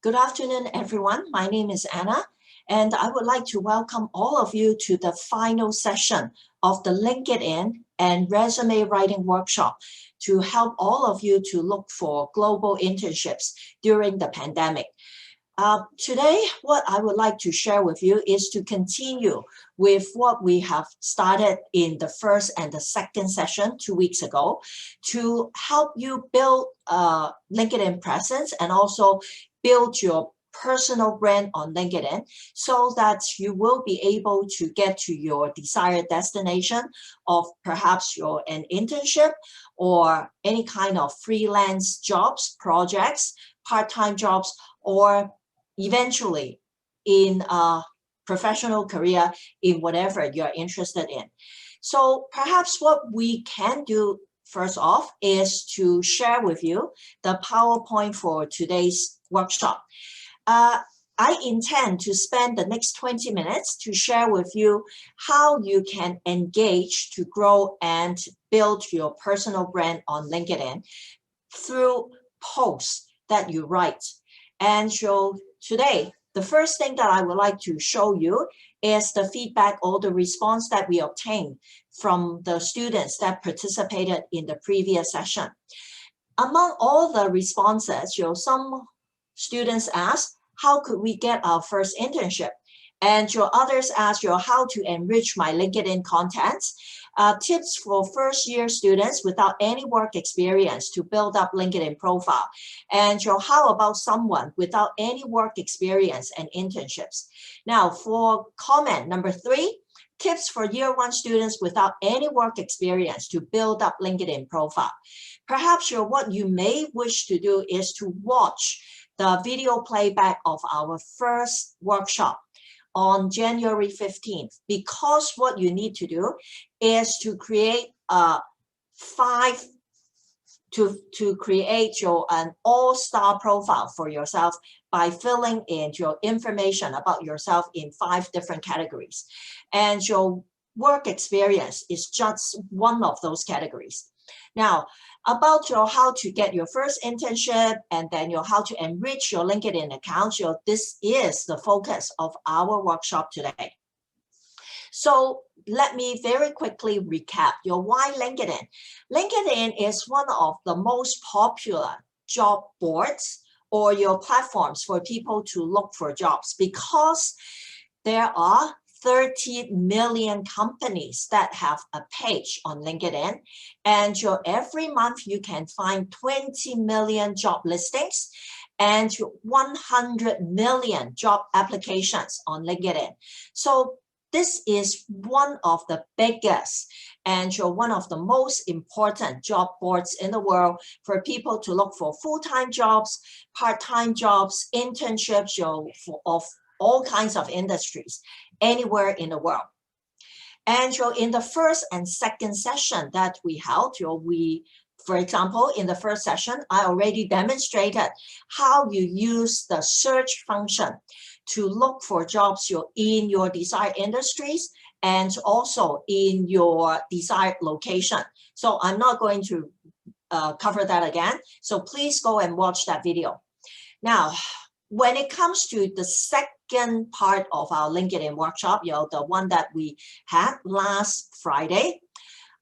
Good afternoon, everyone. My name is Anna, and I would like to welcome all of you to the final session of the LinkedIn and resume writing workshop to help all of you to look for global internships during the pandemic. Today, what I would like to share with you is to continue with what we have started in the first and the second session 2 weeks ago to help you build a LinkedIn presence and also build your personal brand on LinkedIn so that you will be able to get to your desired destination of perhaps an internship or any kind of freelance jobs, projects, part-time jobs, or eventually in a professional career in whatever you're interested in. So perhaps what we can do first off is to share with you the PowerPoint for today's workshop. I intend to spend the next 20 minutes to share with you how you can engage to grow and build your personal brand on LinkedIn through posts that you write. And so today, the first thing that I would like to show you is the feedback or the response that we obtained from the students that participated in the previous session. Among all the responses, some students asked, how could we get our first internship? And others asked, how to enrich my LinkedIn contents, tips for first-year students without any work experience to build up LinkedIn profile. And how about someone without any work experience and internships? Now, for comment number 3, tips for year 1 students without any work experience to build up LinkedIn profile. Perhaps what you may wish to do is to watch the video playback of our first workshop on January 15th, because what you need to do is to create an all-star profile for yourself by filling in your information about yourself in 5 different categories. And your work experience is just one of those categories. Now, about how to get your first internship and then how to enrich your LinkedIn account, this is the focus of our workshop today. So let me very quickly recap why LinkedIn. LinkedIn is one of the most popular job boards or your platforms for people to look for jobs because there are 30 million companies that have a page on LinkedIn, and every month you can find 20 million job listings and 100 million job applications on LinkedIn. So this is one of the biggest and one of the most important job boards in the world for people to look for full-time jobs, part-time jobs, internships of all kinds of industries anywhere in the world. And in the first and second session that we held, for example, in the first session, I already demonstrated how you use the search function to look for jobs in your desired industries and also in your desired location. So I'm not going to cover that again. So please go and watch that video. Now, when it comes to the second part of our LinkedIn workshop, the one that we had last Friday,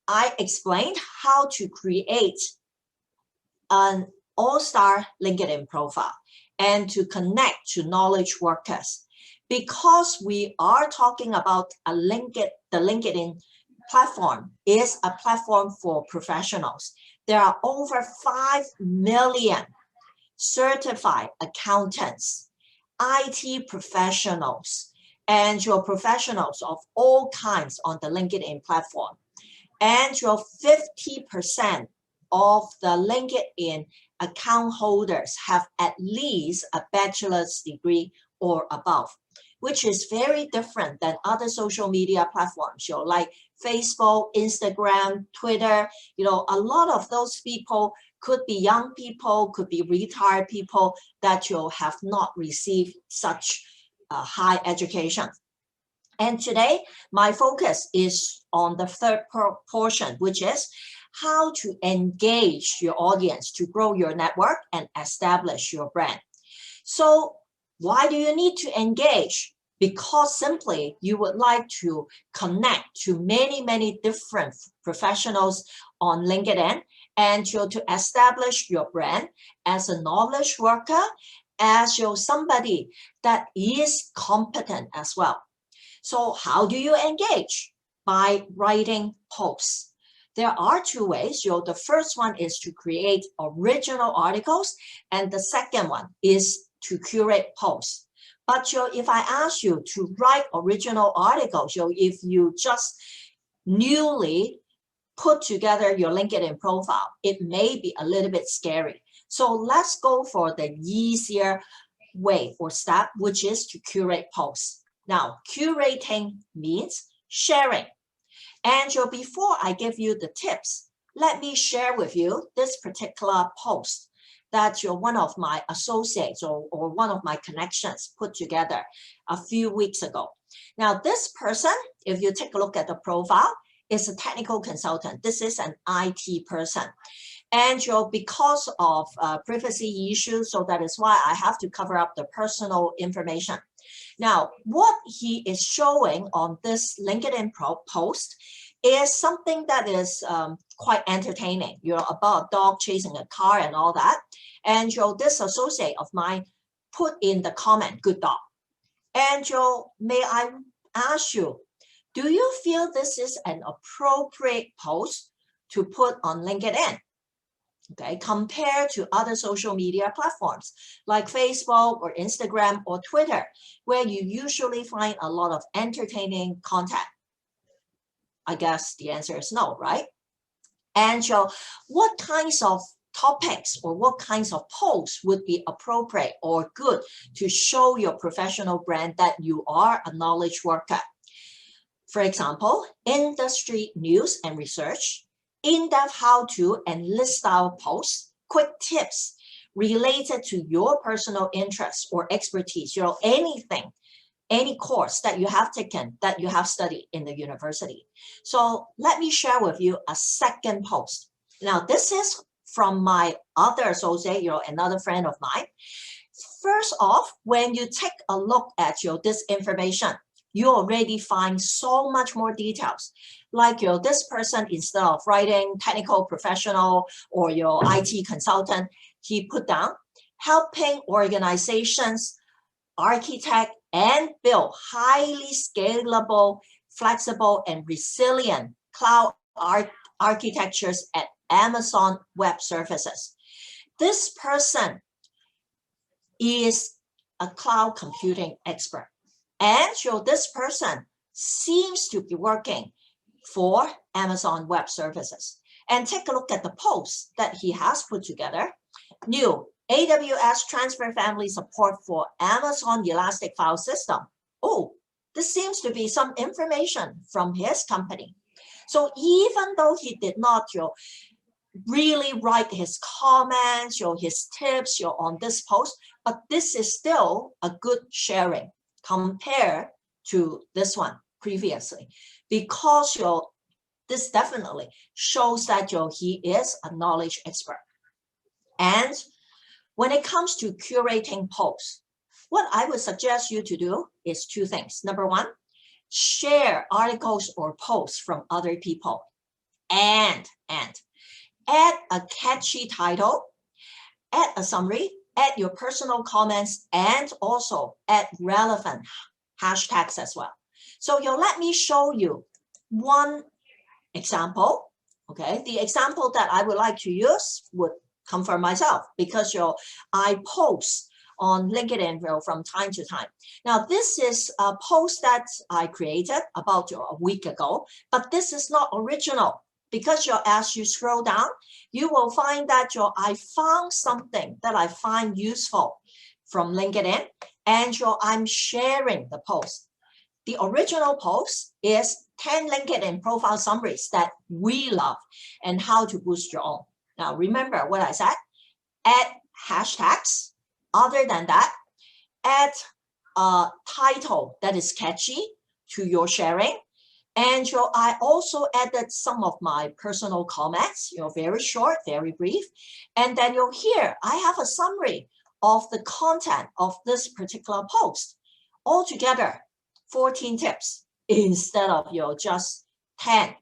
I explained how to create an all-star LinkedIn profile and to connect to knowledge workers. Because we are talking about the LinkedIn platform is a platform for professionals. There are over 5 million certified accountants, IT professionals, and professionals of all kinds on the LinkedIn platform. And 50% of the LinkedIn account holders have at least a bachelor's degree or above, which is very different than other social media platforms, like Facebook, Instagram, Twitter. A lot of those people could be young people, could be retired people that have not received such high education. And today, my focus is on the third portion, which is how to engage your audience to grow your network and establish your brand. So why do you need to engage? Because simply you would like to connect to many different professionals on LinkedIn and to establish your brand as a knowledge worker, as somebody that is competent as well. So how do you engage? By writing posts. There are two ways. The first one is to create original articles, and the second one is to curate posts. But if I ask you to write original articles, if you just newly put together your LinkedIn profile, it may be a little bit scary. So let's go for the easier way or step, which is to curate posts. Now, curating means sharing. And before I give you the tips, let me share with you this particular post that one of my associates or one of my connections put together a few weeks ago. Now, this person, if you take a look at the profile, is a technical consultant. This is an IT person. And because of privacy issues, so that is why I have to cover up the personal information. Now, what he is showing on this LinkedIn post is something that is quite entertaining, about a dog chasing a car and all that. And this associate of mine put in the comment, good dog. And may I ask you, do you feel this is an appropriate post to put on LinkedIn? Okay, compared to other social media platforms like Facebook or Instagram or Twitter, where you usually find a lot of entertaining content? I guess the answer is no, right? And what kinds of topics or what kinds of posts would be appropriate or good to show your professional brand that you are a knowledge worker? For example, industry news and research, in-depth how-to and list-style posts, quick tips related to your personal interests or expertise, anything, any course that you have taken, that you have studied in the university. So let me share with you a second post. Now, this is from my other associate, another friend of mine. First off, when you take a look at this information, you already find so much more details. Like this person, instead of writing technical professional or your IT consultant, he put down helping organizations architect and build highly scalable, flexible, and resilient cloud architectures at Amazon Web Services. This person is a cloud computing expert. And this person seems to be working for Amazon Web Services. And take a look at the post that he has put together. New AWS transfer family support for Amazon Elastic File System. Oh, this seems to be some information from his company. So even though he did not really write his comments, his tips on this post, but this is still a good sharing compared to this one previously, because this definitely shows that he is a knowledge expert. And when it comes to curating posts, what I would suggest you to do is two things. Number one, share articles or posts from other people, and add a catchy title, add a summary, add your personal comments, and also add relevant hashtags as well. So let me show you one example. Okay, the example that I would like to use would come from myself, because I post on LinkedIn from time to time. Now, this is a post that I created about a week ago, but this is not original, because as you scroll down, you will find that I found something that I find useful from LinkedIn, and I'm sharing the post. The original post is 10 LinkedIn profile summaries that we love and how to boost your own. Now, remember what I said, add hashtags. Other than that, add a title that is catchy to your sharing. And I also added some of my personal comments, very short, very brief. And then here, I have a summary of the content of this particular post. Altogether, 14 tips instead of just 10.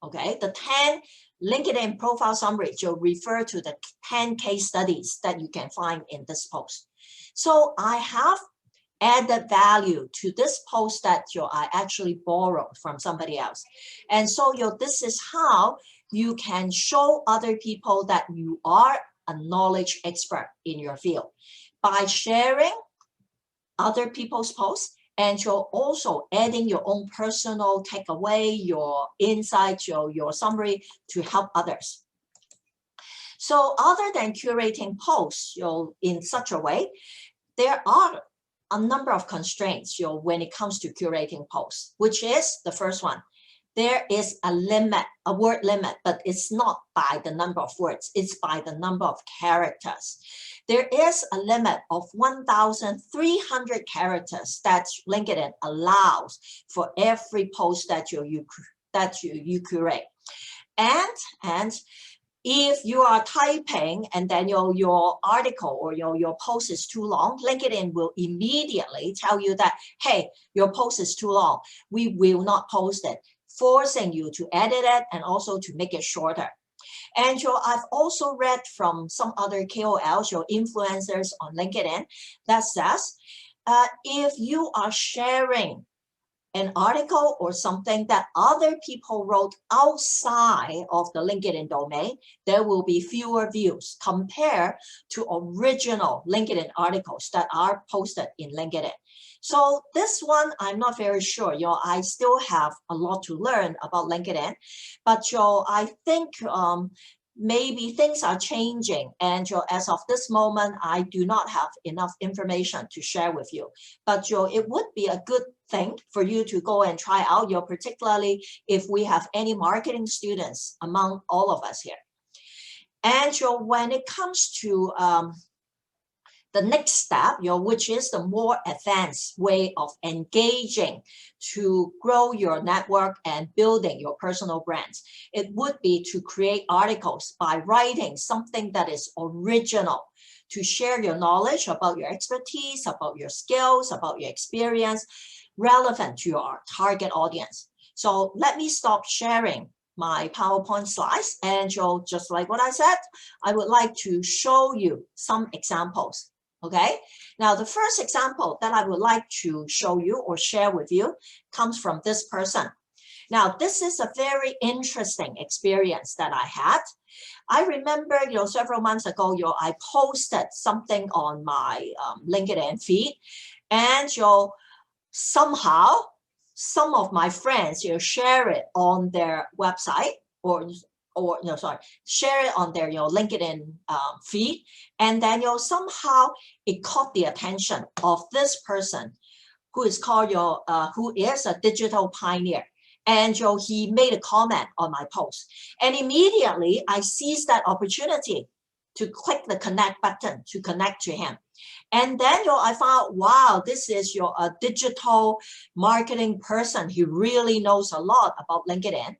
Okay, the 10 LinkedIn profile summary will refer to the 10 case studies that you can find in this post. So I have added value to this post that I actually borrowed from somebody else. And so this is how you can show other people that you are a knowledge expert in your field by sharing other people's posts, and you're also adding your own personal takeaway, your insights, your summary to help others. So other than curating posts in such a way, there are a number of constraints when it comes to curating posts, which is the first one. There is a limit, a word limit, but it's not by the number of words, it's by the number of characters. There is a limit of 1,300 characters that LinkedIn allows for every post that you curate. And if you are typing and then your article or your post is too long, LinkedIn will immediately tell you that, hey, your post is too long. We will not post it, forcing you to edit it and also to make it shorter. And I've also read from some other KOLs, influencers on LinkedIn, that says if you are sharing an article or something that other people wrote outside of the LinkedIn domain, there will be fewer views compared to original LinkedIn articles that are posted in LinkedIn. So this one, I'm not very sure. I still have a lot to learn about LinkedIn, but I think maybe things are changing, and as of this moment, I do not have enough information to share with you. But it would be a good thing for you to go and try out, particularly if we have any marketing students among all of us here. And when it comes to the next step, which is the more advanced way of engaging to grow your network and building your personal brands, it would be to create articles by writing something that is original, to share your knowledge about your expertise, about your skills, about your experience, relevant to your target audience. So let me stop sharing my PowerPoint slides, and just like what I said, I would like to show you some examples. Okay, now the first example that I would like to show you or share with you comes from this person. Now, this is a very interesting experience that I had. I remember, several months ago, I posted something on my LinkedIn feed, and somehow some of my friends share it on their website or share it on their LinkedIn feed, and then somehow it caught the attention of this person who is called who is a digital pioneer, and he made a comment on my post, and immediately I seized that opportunity to click the connect button to connect to him. And then I found, wow, this is a digital marketing person. He really knows a lot about LinkedIn.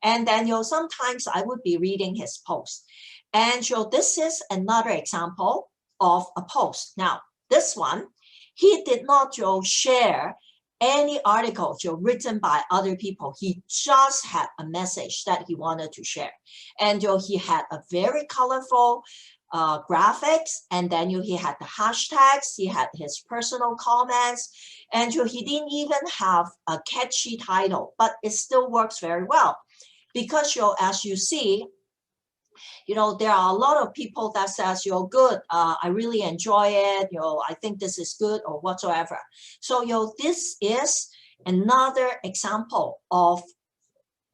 And then sometimes I would be reading his post. And this is another example of a post. Now, this one, he did not share any article written by other people. He just had a message that he wanted to share. And he had a very colorful graphics, and then he had the hashtags, he had his personal comments, and he didn't even have a catchy title, but it still works very well because as you see, there are a lot of people that says good, I really enjoy it, I think this is good or whatsoever. So this is another example of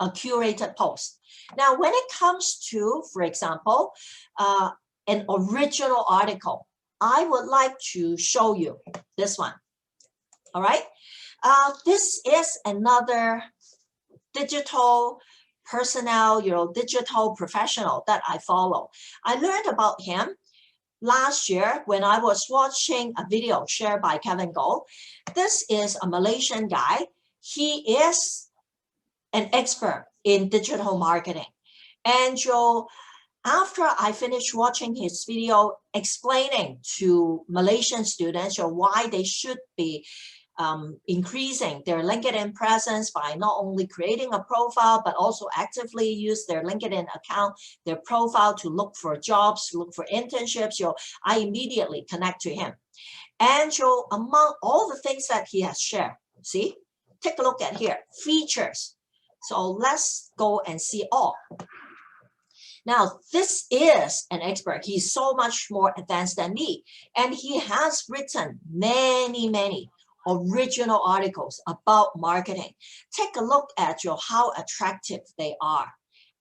a curated post. Now, when it comes to, for example, an original article, I would like to show you this one. All right. This is another digital personnel, digital professional that I follow. I learned about him last year when I was watching a video shared by Kevin Goh. This is a Malaysian guy. He is an expert in digital marketing. And After I finished watching his video explaining to Malaysian students why they should be increasing their LinkedIn presence by not only creating a profile, but also actively use their LinkedIn account, their profile to look for jobs, look for internships, I immediately connect to him. And among all the things that he has shared, see, take a look at here, features. So let's go and see all. Now, this is an expert. He's so much more advanced than me. And he has written many original articles about marketing. Take a look at how attractive they are.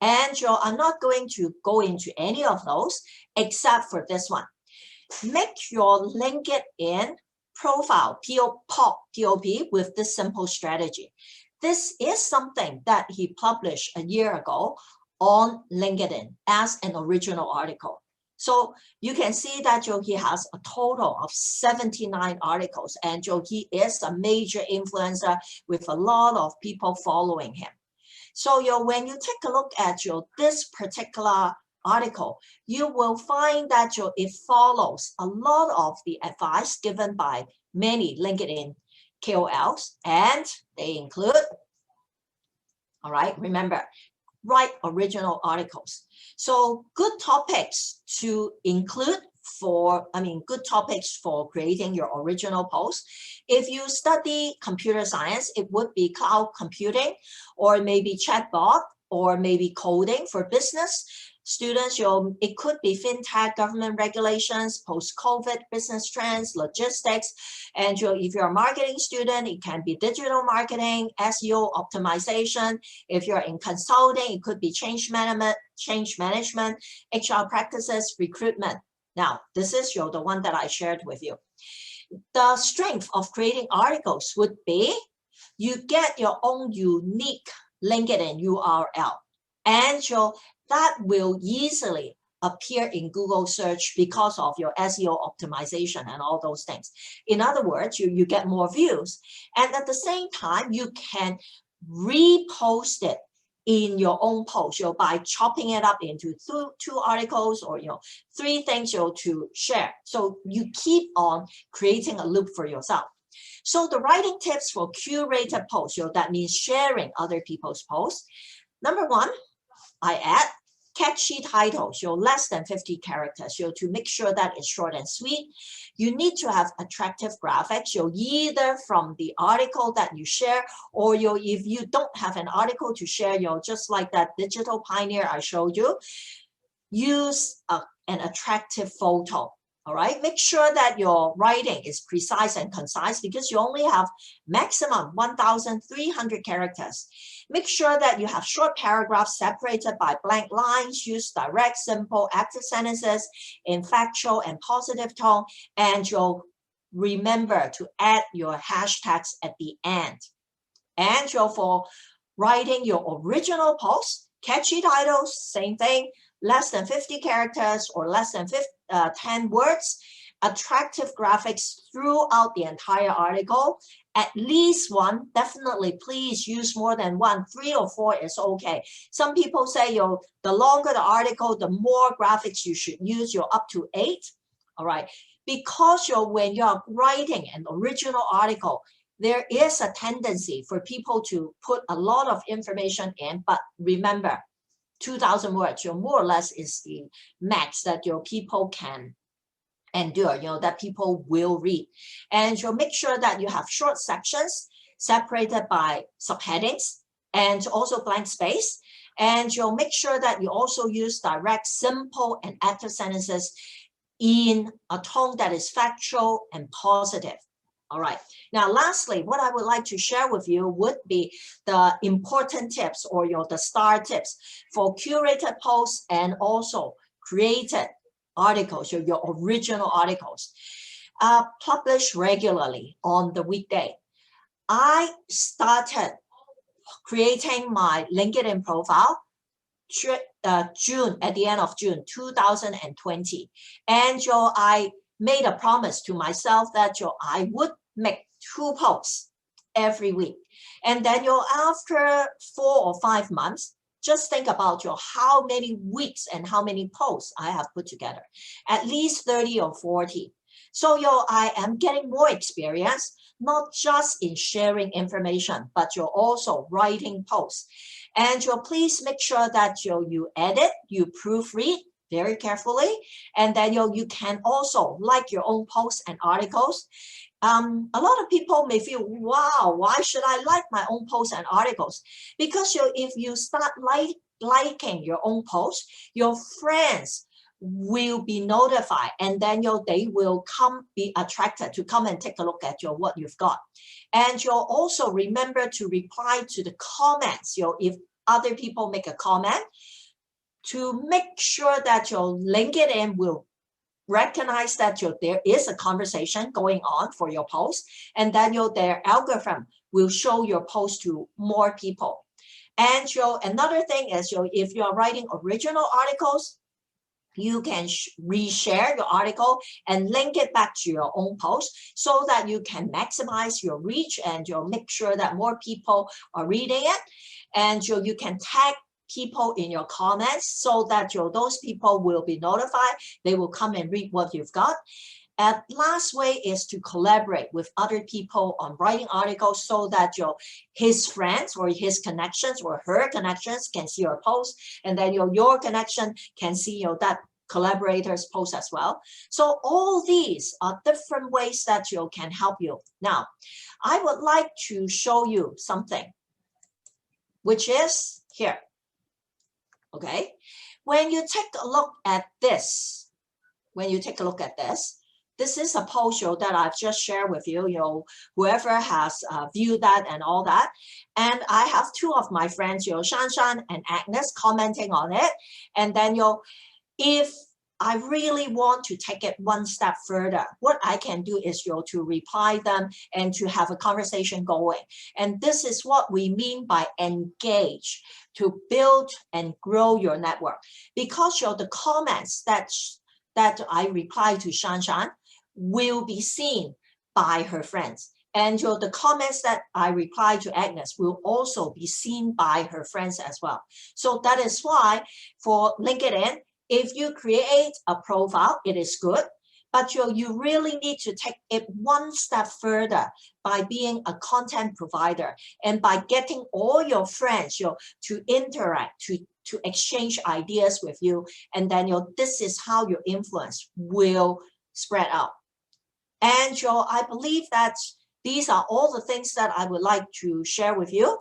And I'm not going to go into any of those except for this one. Make your LinkedIn profile, POP, with this simple strategy. This is something that he published a year ago on LinkedIn as an original article. So you can see that he has a total of 79 articles, and he is a major influencer with a lot of people following him. So when you take a look at this particular article, you will find that it follows a lot of the advice given by many LinkedIn KOLs, and they include, all right, remember, write original articles. So good topics to include good topics for creating your original post. If you study computer science, it would be cloud computing, or maybe chatbot, or maybe coding for business. Students, it could be fintech, government regulations, post-COVID business trends, logistics. And if you're a marketing student, it can be digital marketing, SEO optimization. If you're in consulting, it could be change management, HR practices, recruitment. Now, this is the one that I shared with you. The strength of creating articles would be you get your own unique LinkedIn URL, and that will easily appear in Google search because of your SEO optimization and all those things. In other words, you get more views, and at the same time, you can repost it in your own post by chopping it up into two articles, or 3 things to share. So you keep on creating a loop for yourself. So the writing tips for curated posts, that means sharing other people's posts. Number 1, I add catchy titles, less than 50 characters, to make sure that it's short and sweet. You need to have attractive graphics, either from the article that you share, or if you don't have an article to share, just like that digital pioneer I showed you, use an attractive photo. All right, make sure that your writing is precise and concise, because you only have maximum 1,300 characters. Make sure that you have short paragraphs separated by blank lines. Use direct, simple, active sentences in factual and positive tone. And you'll remember to add your hashtags at the end. And for writing your original post, catchy titles, same thing, less than 50 characters or less than 10 words, attractive graphics throughout the entire article, at least 1, definitely please use more than 1, 3 or 4 is okay. Some people say the longer the article, the more graphics you should use, up to 8, all right? Because when you're writing an original article, there is a tendency for people to put a lot of information in, but remember, 2,000 words, more or less is the max that your people can endure, that people will read. And you'll make sure that you have short sections separated by subheadings and also blank space. And you'll make sure that you also use direct, simple, and active sentences in a tone that is factual and positive. All right. Now, lastly, what I would like to share with you would be the important tips, or the star tips for curated posts and also created articles, your original articles. Publish regularly on the weekday. I started creating my LinkedIn profile at the end of June 2020. And I made a promise to myself that I would make 2 posts every week. And then after 4 or 5 months, just think about how many weeks and how many posts I have put together, at least 30 or 40. So I am getting more experience, not just in sharing information, but you're also writing posts. And please make sure that you edit, you proofread very carefully, and then you can also like your own posts and articles. A lot of people may feel, wow, why should I like my own posts and articles? Because if you start liking your own posts, your friends will be notified, and then they will be attracted to come and take a look at what you've got. And you'll also remember to reply to the comments. If other people make a comment, to make sure that your LinkedIn will recognize that there is a conversation going on for your post, and then their algorithm will show your post to more people. And another thing is if you're writing original articles, you can reshare your article and link it back to your own post so that you can maximize your reach and make sure that more people are reading it. And you can tag people in your comments so that those people will be notified. They will come and read what you've got. And last way is to collaborate with other people on writing articles so that his friends or his connections or her connections can see your post, and then your connection can see that collaborators post as well. So all these are different ways that can help you. Now, I would like to show you something, which is here. Okay, when you take a look at this, this is a post that I've just shared with you, whoever has viewed that and all that. And I have two of my friends, Shan and Agnes, commenting on it. And then if I really want to take it one step further, what I can do is to reply them and to have a conversation going. And this is what we mean by engage, to build and grow your network. Because the comments that I reply to Shan will be seen by her friends. And the comments that I reply to Agnes will also be seen by her friends as well. So that is why for LinkedIn, if you create a profile, it is good, but you really need to take it one step further by being a content provider and by getting all your friends to interact, to exchange ideas with you. And then this is how your influence will spread out. And I believe that these are all the things that I would like to share with you.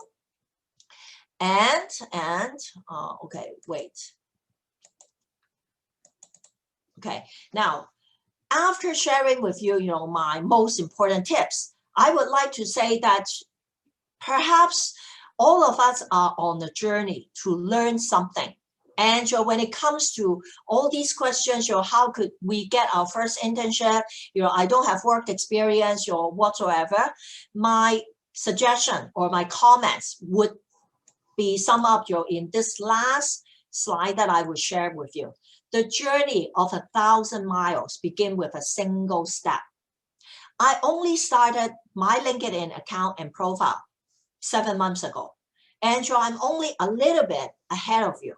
And okay, wait. Okay, now, after sharing with you, my most important tips, I would like to say that perhaps all of us are on a journey to learn something. And when it comes to all these questions, how could we get our first internship? I don't have work experience or whatsoever. My suggestion or my comments would be summed up in this last slide that I will share with you. The journey of 1,000 miles begins with a single step. I only started my LinkedIn account and profile 7 months ago. And I'm only a little bit ahead of you.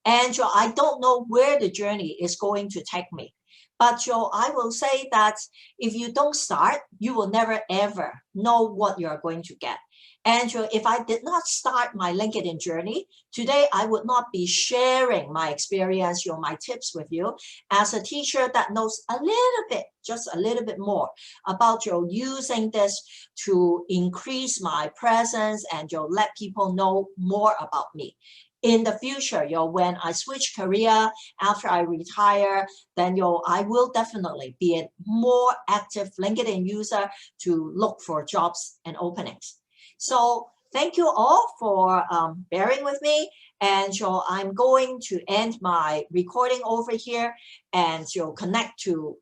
And I don't know where the journey is going to take me. But I will say that if you don't start, you will never ever know what you're going to get. And if I did not start my LinkedIn journey, today I would not be sharing my experience, my tips with you as a teacher that knows a little bit, just a little bit more about using this to increase my presence and let people know more about me. In the future, when I switch career after I retire, then I will definitely be a more active LinkedIn user to look for jobs and openings. So thank you all for bearing with me. And I'm going to end my recording over here and connect to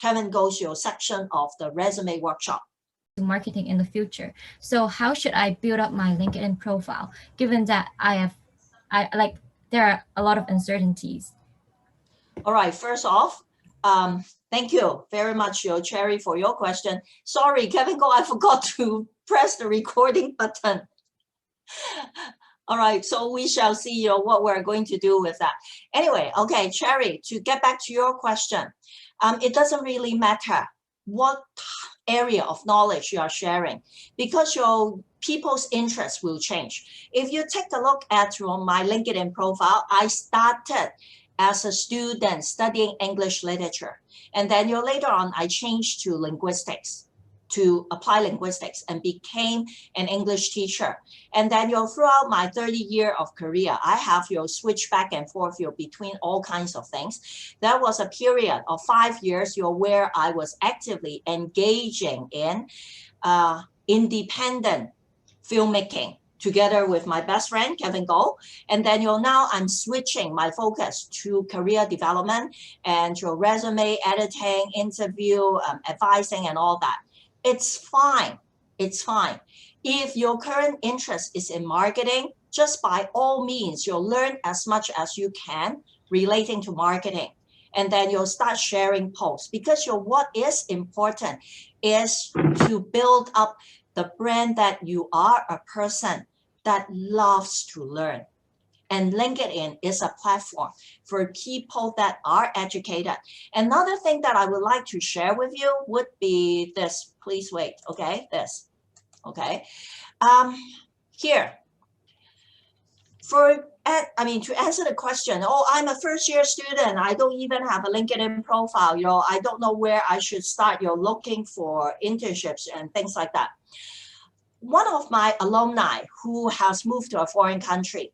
Kevin Go's section of the resume workshop. Marketing in the future. So how should I build up my LinkedIn profile, given that there are a lot of uncertainties? All right, first off, thank you very much, Cherry, for your question. Sorry, Kevin Go, I forgot to press the recording button. All right, so we shall see, you know, what we're going to do with that. Anyway, okay, Cherry, to get back to your question, it doesn't really matter what area of knowledge you are sharing, because your people's interests will change. If you take a look at my LinkedIn profile, I started as a student studying English literature. And then later on, I changed to linguistics, to apply linguistics, and became an English teacher. And then throughout my 30-year of career, I have switch back and forth between all kinds of things. There was a period of 5 years where I was actively engaging in independent filmmaking together with my best friend, Kevin Goh. And then now I'm switching my focus to career development and your resume editing, interview, advising, and all that. It's fine. It's fine. If your current interest is in marketing, just by all means, you'll learn as much as you can relating to marketing. And then you'll start sharing posts, because what is important is to build up the brand that you are a person that loves to learn. And LinkedIn is a platform for people that are educated. Another thing that I would like to share with you would be this. Please wait, okay? This, okay? Here, to answer the question, I'm a first-year student, I don't even have a LinkedIn profile, I don't know where I should start, looking for internships and things like that. One of my alumni who has moved to a foreign country,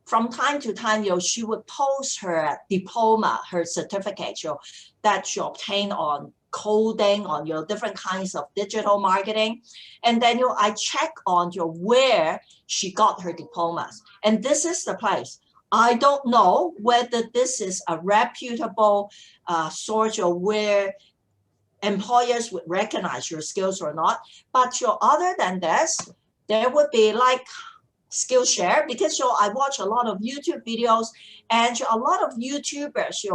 from time to time, she would post her diploma, her certificate, that she obtained on coding, on different kinds of digital marketing. And then I check on where she got her diplomas. And this is the place. I don't know whether this is a reputable source where employers would recognize your skills or not. But other than this, there would be like Skillshare, because I watch a lot of YouTube videos, and a lot of YouTubers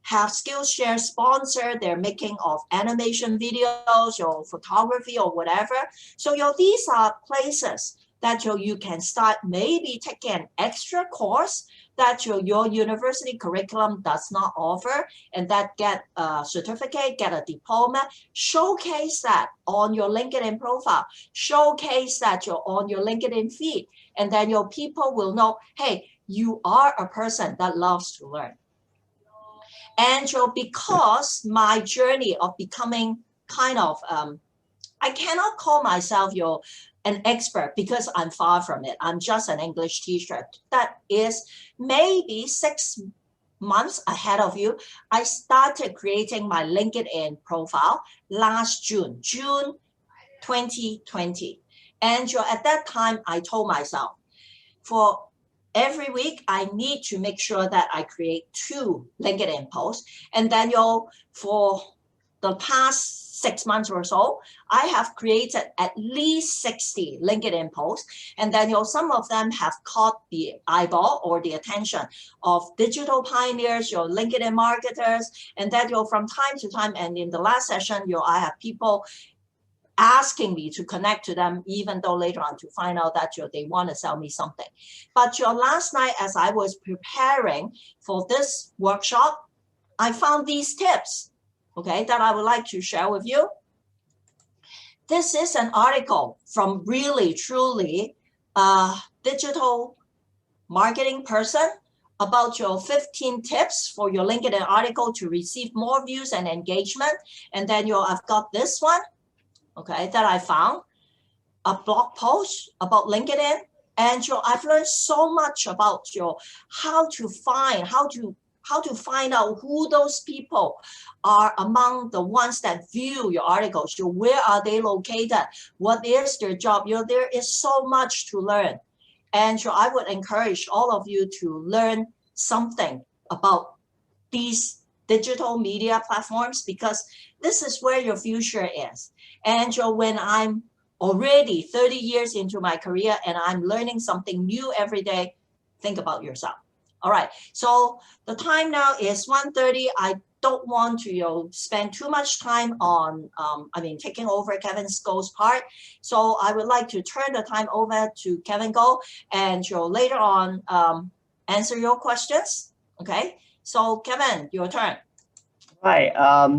have Skillshare sponsor their making of animation videos or photography or whatever. So these are places that you can start maybe taking an extra course that your university curriculum does not offer, and that get a certificate, get a diploma, showcase that on your LinkedIn profile, showcase that on your LinkedIn feed, and then your people will know, hey, you are a person that loves to learn. And because my journey of becoming kind of, I cannot call myself an expert, because I'm far from it. I'm just an English teacher. That is maybe 6 months ahead of you. I started creating my LinkedIn profile last June 2020. And at that time, I told myself, for every week, I need to make sure that I create 2 LinkedIn posts. And then for the past 6 months or so, I have created at least 60 LinkedIn posts. And then some of them have caught the eyeball or the attention of digital pioneers, LinkedIn marketers. And then from time to time, and in the last session, I have people asking me to connect to them, even though later on to find out that they want to sell me something. But last night, as I was preparing for this workshop, I found these tips, okay, that I would like to share with you. This is an article from really, truly digital marketing person about 15 tips for your LinkedIn article to receive more views and engagement. And then I've got this one, okay, that I found, a blog post about LinkedIn. And I've learned so much about how to find out who those people are among the ones that view your articles. Where are they located? What is their job? There is so much to learn. And I would encourage all of you to learn something about these digital media platforms, because this is where your future is. And when I'm already 30 years into my career and I'm learning something new every day, think about yourself. All right, so the time now is 1:30. I don't want to spend too much time on taking over Kevin Go's part. So I would like to turn the time over to Kevin Go and later on answer your questions. Okay, so Kevin, your turn. Hi,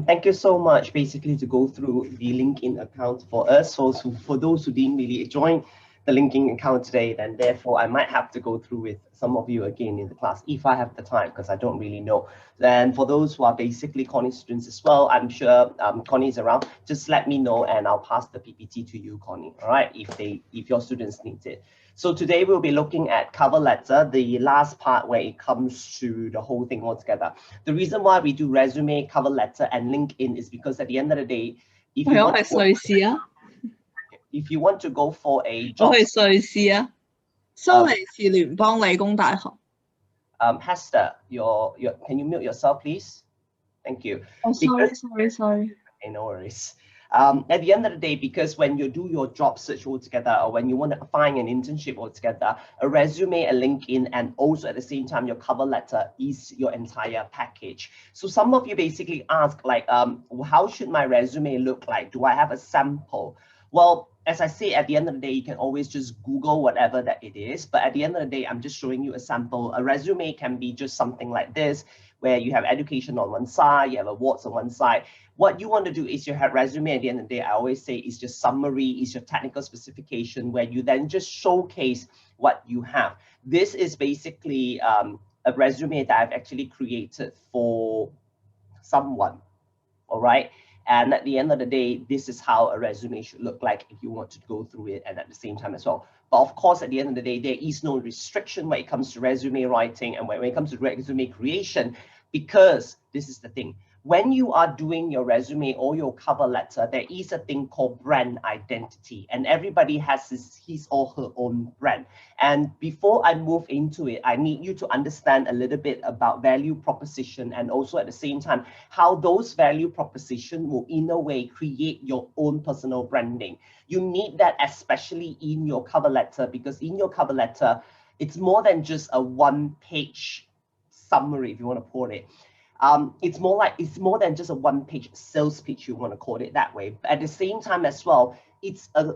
thank you so much basically to go through the LinkedIn account for us. So for those who didn't really join the LinkedIn account today, then therefore I might have to go through with some of you again in the class if I have the time, because I don't really know. Then for those who are basically Connie students as well, I'm sure Connie is around. Just let me know and I'll pass the PPT to you, Connie. All right, if your students need it. So today we'll be looking at cover letter, the last part where it comes to the whole thing altogether. The reason why we do resume, cover letter, and LinkedIn is because at the end of the day, if you want to go for a job, Hester, can you mute yourself, please? Thank you. Oh, sorry. Okay, no worries. At the end of the day, because when you do your job search altogether, or when you want to find an internship altogether, a resume, a LinkedIn, and also at the same time, your cover letter is your entire package. So some of you basically ask like, how should my resume look like? Do I have a sample? Well, as I say, at the end of the day, you can always just Google whatever that it is. But at the end of the day, I'm just showing you a sample. A resume can be just something like this, where you have education on one side, you have awards on one side. What you want to do is your resume at the end of the day, I always say, is just summary, is your technical specification, where you then just showcase what you have. This is basically a resume that I've actually created for someone, all right? And at the end of the day, this is how a resume should look like if you want to go through it and at the same time as well. But of course, at the end of the day, there is no restriction when it comes to resume writing and when it comes to resume creation, because this is the thing. When you are doing your resume or your cover letter, there is a thing called brand identity, and everybody has his or her own brand. And before I move into it, I need you to understand a little bit about value proposition, and also at the same time, how those value proposition will in a way create your own personal branding. You need that especially in your cover letter, because in your cover letter, it's more than just a one-page summary, if you want to put it. It's more than just a one-page sales pitch, you want to call it that way. But at the same time as well, it's a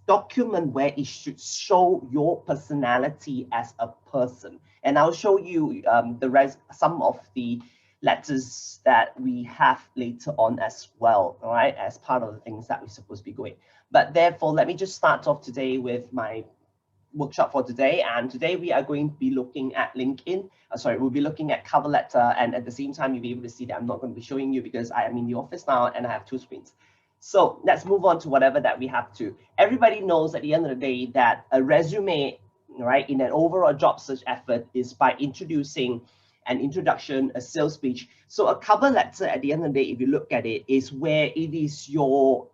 document where it should show your personality as a person. And I'll show you some of the letters that we have later on as well, all right, as part of the things that we're supposed to be doing. But therefore, let me just start off today with my workshop for today, and today we are going to be looking at LinkedIn. We'll be looking at cover letter, and at the same time you'll be able to see that I'm not going to be showing you because I am in the office now and I have two screens. So let's move on to whatever that we have to. Everybody knows at the end of the day that a resume, right, in an overall job search effort is by introducing an introduction, a sales pitch. So a cover letter at the end of the day, if you look at it, is where it is your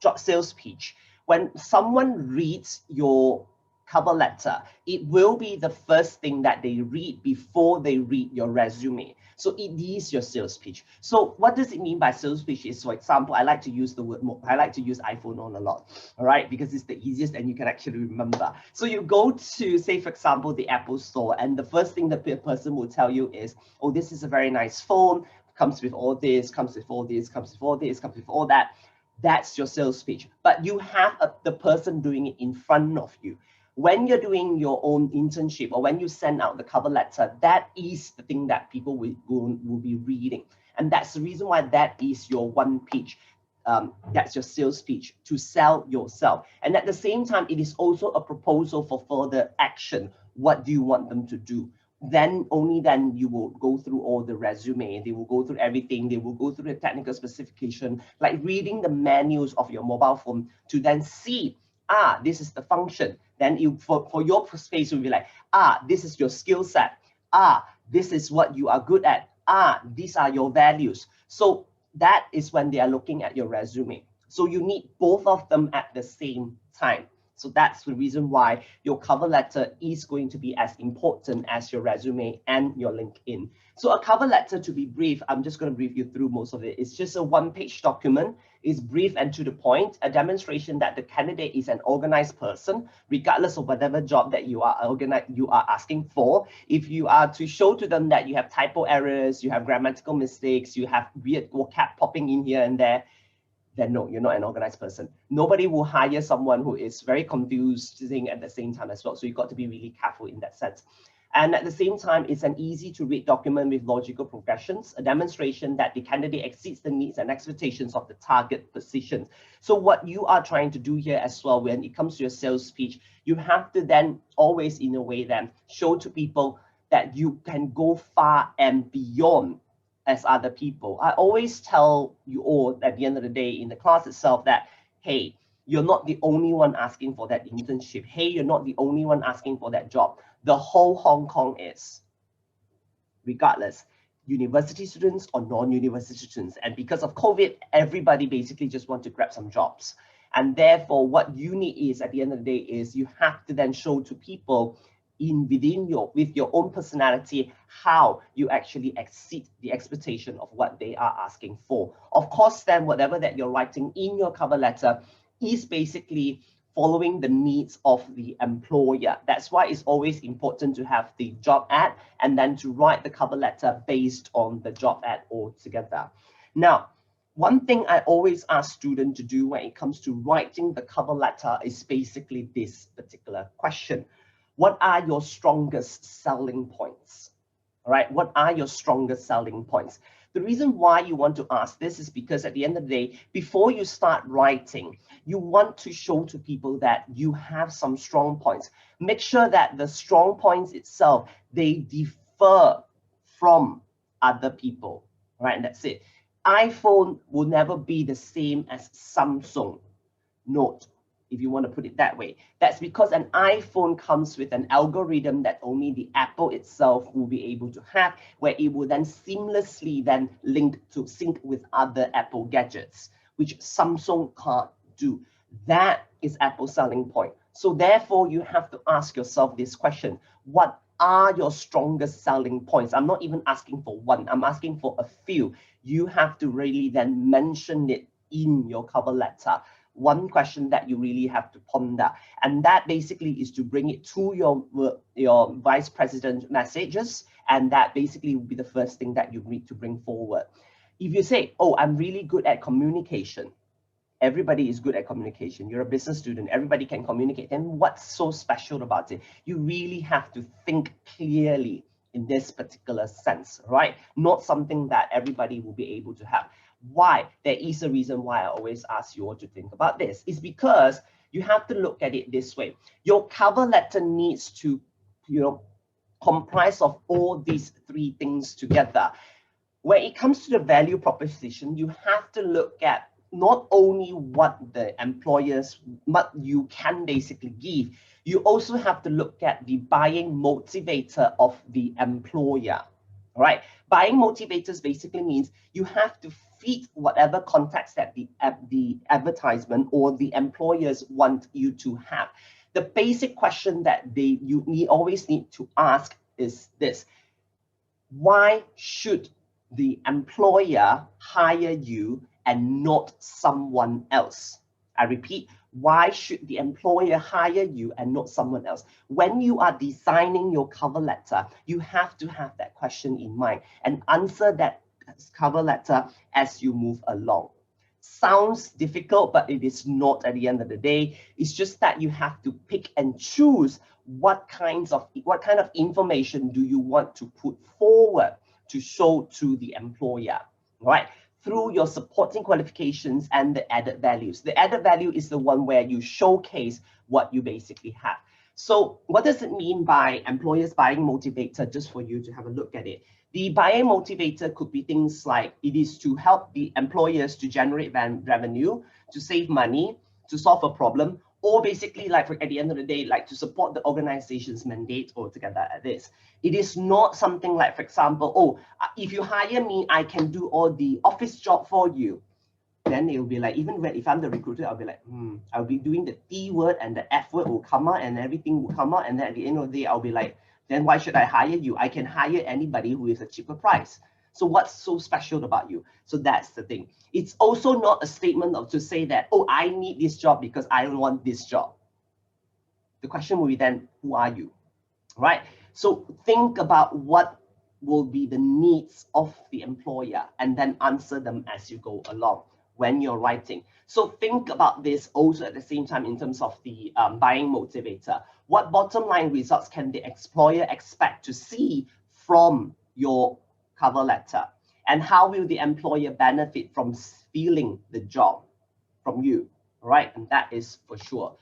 job sales pitch. When someone reads your cover letter, it will be the first thing that they read before they read your resume. So it is your sales pitch. So what does it mean by sales pitch is, for example, I like to use iPhone on a lot, all right, because it's the easiest and you can actually remember. So you go to, say, for example, the Apple store, and the first thing the person will tell you is, oh, this is a very nice phone, comes with all this, comes with all this, comes with all this, comes with all that. That's your sales pitch. But you have the person doing it in front of you. When you're doing your own internship or when you send out the cover letter, that is the thing that people will be reading. And that's the reason why that is your one pitch. That's your sales pitch to sell yourself. And at the same time, it is also a proposal for further action. What do you want them to do? Then only then you will go through all the resume. They will go through everything. They will go through the technical specification, like reading the manuals of your mobile phone to then see, this is the function. Then you, for your space, you'll be like, this is your skill set. This is what you are good at. These are your values. So that is when they are looking at your resume. So you need both of them at the same time. So that's the reason why your cover letter is going to be as important as your resume and your LinkedIn. So a cover letter, to be brief, I'm just going to brief you through most of it. It's just a one-page document. is brief and to the point, a demonstration that the candidate is an organized person, regardless of whatever job that you are asking for. If you are to show to them that you have typo errors, you have grammatical mistakes, you have weird vocab popping in here and there, then no, you're not an organized person. Nobody will hire someone who is very confusing at the same time as well. So you've got to be really careful in that sense. And at the same time, it's an easy to read document with logical progressions, a demonstration that the candidate exceeds the needs and expectations of the target positions. So what you are trying to do here as well, when it comes to your sales speech, you have to then always in a way then show to people that you can go far and beyond as other people. I always tell you all at the end of the day in the class itself that, hey, you're not the only one asking for that internship. Hey, you're not the only one asking for that job. The whole Hong Kong is, regardless, university students or non-university students. And because of COVID, everybody basically just want to grab some jobs. And therefore, what you need is, at the end of the day, is you have to then show to people with your own personality, how you actually exceed the expectation of what they are asking for. Of course, then whatever that you're writing in your cover letter is basically following the needs of the employer. That's why it's always important to have the job ad and then to write the cover letter based on the job ad altogether. Now, one thing I always ask students to do when it comes to writing the cover letter is basically this particular question. What are your strongest selling points? All right, what are your strongest selling points? The reason why you want to ask this is because at the end of the day, before you start writing, you want to show to people that you have some strong points. Make sure that the strong points itself, they differ from other people, right? And that's it. iPhone will never be the same as Samsung Note, if you want to put it that way. That's because an iPhone comes with an algorithm that only the Apple itself will be able to have, where it will then seamlessly then sync with other Apple gadgets, which Samsung can't do. That is Apple's selling point. So therefore, you have to ask yourself this question: what are your strongest selling points? I'm not even asking for one, I'm asking for a few. You have to really then mention it in your cover letter. One question that you really have to ponder, and that basically is to bring it to your vice president messages, and that basically will be the first thing that you need to bring forward. If you say, oh, I'm really good at communication, everybody is good at communication, you're a business student, everybody can communicate, then what's so special about it? You really have to think clearly in this particular sense, right? Not something that everybody will be able to have. Why? There is a reason why I always ask you all to think about this. It's because you have to look at it this way. Your cover letter needs to, comprise of all these three things together. When it comes to the value proposition, you have to look at not only what the employers, what you can basically give, you also have to look at the buying motivator of the employer. All right, buying motivators basically means you have to fit whatever context that the advertisement or the employers want you to have. The basic question that you always need to ask is this: why should the employer hire you and not someone else? I repeat, why should the employer hire you and not someone else? When you are designing your cover letter, you have to have that question in mind and answer that cover letter as you move along. Sounds difficult, but it is not at the end of the day. It's just that you have to pick and choose what kind of information do you want to put forward to show to the employer, right? Through your supporting qualifications and the added values. The added value is the one where you showcase what you basically have. So what does it mean by employers buying motivator? Just for you to have a look at it. The buying motivator could be things like it is to help the employers to generate revenue, to save money, to solve a problem, or basically like at the end of the day, like to support the organization's mandate altogether at this. It is not something like, for example, oh, if you hire me, I can do all the office job for you. Then it will be like, even if I'm the recruiter, I'll be like, I'll be doing the T word and the F word will come out and everything will come out. And then at the end of the day, I'll be like, then why should I hire you? I can hire anybody who is a cheaper price. So what's so special about you? So that's the thing. It's also not a statement of to say that, oh, I need this job because I don't want this job. The question will be then, who are you? Right? So think about what will be the needs of the employer and then answer them as you go along when you're writing. So think about this also at the same time in terms of the buying motivator. What bottom line results can the employer expect to see from your cover letter? And how will the employer benefit from stealing the job from you? Right? And that is for sure.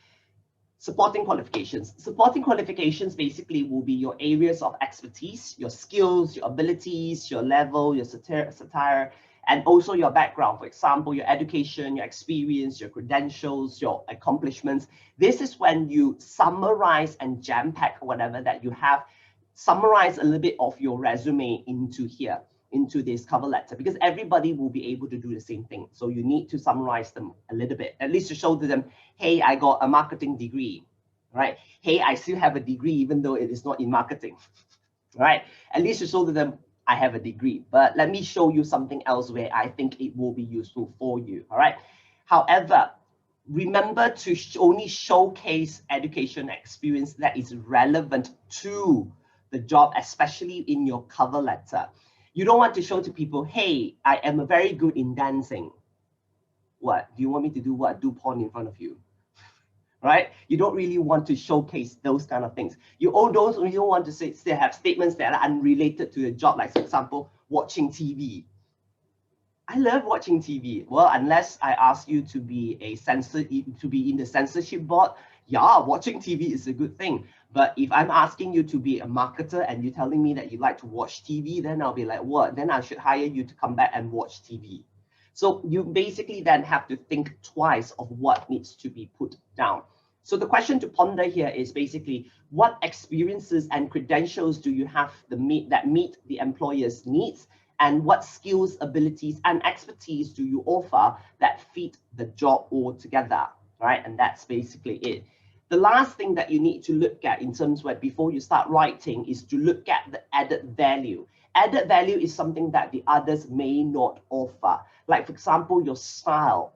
Supporting qualifications. Supporting qualifications basically will be your areas of expertise, your skills, your abilities, your level, your satire, and also your background. For example, your education, your experience, your credentials, your accomplishments. This is when you summarize and jam-pack whatever that you have, summarize a little bit of your resume into here, into this cover letter, because everybody will be able to do the same thing. So you need to summarize them a little bit, at least to show to them, hey, I got a marketing degree, right? Hey, I still have a degree, even though it is not in marketing, right? At least to show to them, I have a degree, but let me show you something else where I think it will be useful for you, all right? However, remember to only showcase education experience that is relevant to the job, especially in your cover letter. You don't want to show to people, hey, I am very good in dancing. What? Do you want me to do what? Do porn in front of you? Right? You don't really want to showcase those kind of things. You don't want to say, have statements that are unrelated to the job, like, for example, watching TV. I love watching TV. Well, unless I ask you to be in the censorship board, yeah, watching TV is a good thing. But if I'm asking you to be a marketer and you're telling me that you like to watch TV, then I'll be like, what? Then I should hire you to come back and watch TV. So you basically then have to think twice of what needs to be put down. So the question to ponder here is basically, what experiences and credentials do you have that meet the employer's needs? And what skills, abilities, and expertise do you offer that fit the job altogether, right? And that's basically it. The last thing that you need to look at in terms of before you start writing is to look at the added value. Added value is something that the others may not offer. Like, for example, your style,